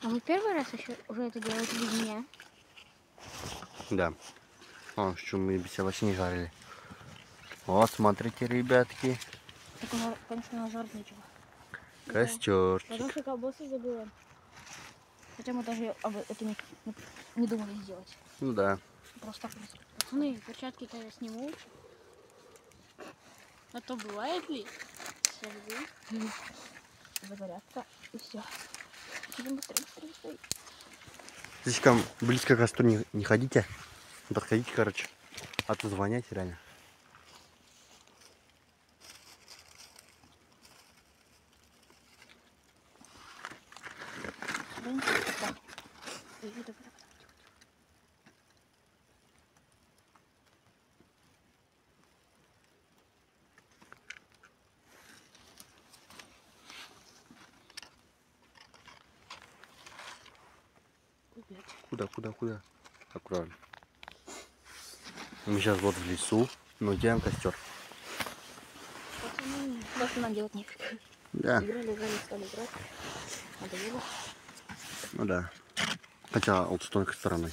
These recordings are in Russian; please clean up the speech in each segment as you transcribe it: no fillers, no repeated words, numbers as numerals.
А вы первый раз еще уже это делаете без меня? Да. О, что мы без вообще не жарили. Вот, смотрите, ребятки. Так, конечно, жарить нечего. Костерчик. Потому что колбасы забыла. Хотя мы даже об этом не думали сделать. Ну да. Просто так. Пацаны, перчатки-то я сниму. А то бывает ли? Загорятся и все. Быстрее. Слишком близко к костру не ходите. Подходите, короче. А то звоняйте реально. Куда? Аккуратно. Мы сейчас вот в лесу, но делаем костер. Больше нам делать нефиг. Да. Играли, стали играть. Надоело. Ну да. Хотя вот с тонкой стороной.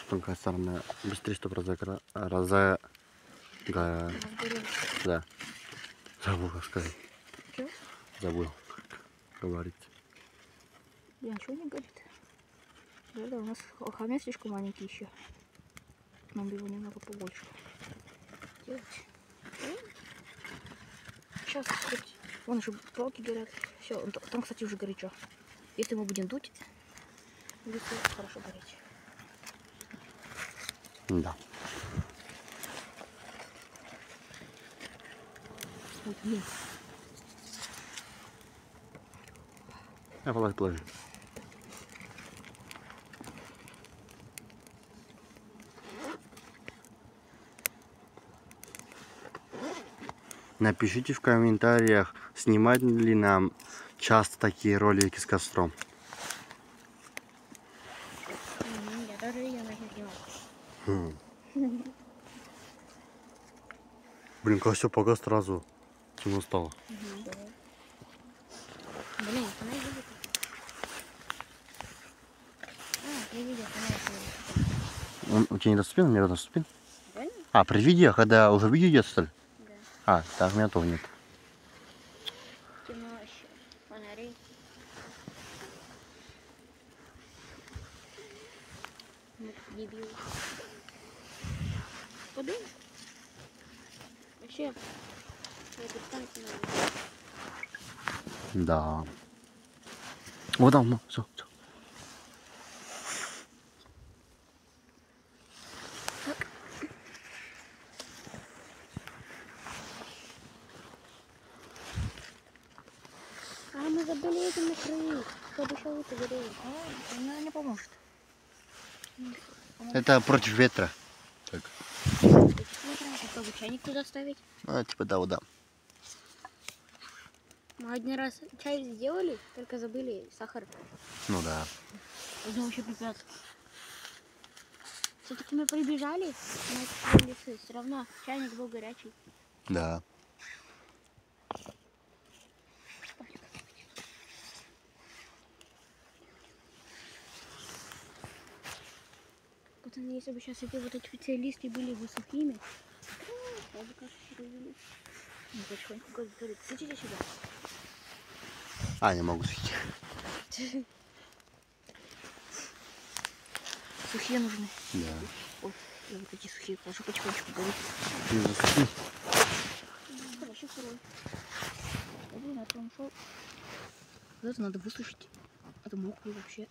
Тонкая сторона быстрее, чтобы Да. Забыл, как сказать. Чё? Забыл, как говорить. Я ничего не горит. Да, у нас хомяк слишком маленький еще. Нам бы его немного побольше делать. Сейчас, вон еще палки горят. Все, там, кстати, уже горячо. Если мы будем дуть, будет хорошо гореть. Да. Положи. Напишите в комментариях, снимать ли нам часто такие ролики с костром. Я даже видео не снимал. Блин, как все погас сразу. Темно стало. Блин, она видит. Я видел, она У тебя не доступен? У меня доступен? Реально? А, при видео, когда уже видео идет, что ли? Да. А, так, у меня тоже нет. Темно вообще. Фонарей. Дебил. Подумай. Вообще, это станция надо. Да. Вот там, все. А мы забыли этим накрыть. Чтобы еще лучше горело. Она не поможет. Это против ветра. Так. Чтобы чайник туда ставить. А, типа да, вот да. Мы один раз чай сделали, только забыли сахар. Ну да. Это вообще пипец. Все-таки мы прибежали на эти лесы. Все равно чайник был горячий. Да. Пацаны, если бы сейчас эти вот эти специалисты были бы сухими, я бы как перевели. Ну, потихоньку говорит, сидите сюда. А, не могу сойти. Сухие нужны. Да. Ой, я вот эти сухие положу, потихонечку горит. Вообще сырой. Блин, а то он шел. Вот это надо высушить. Это мокрый вообще.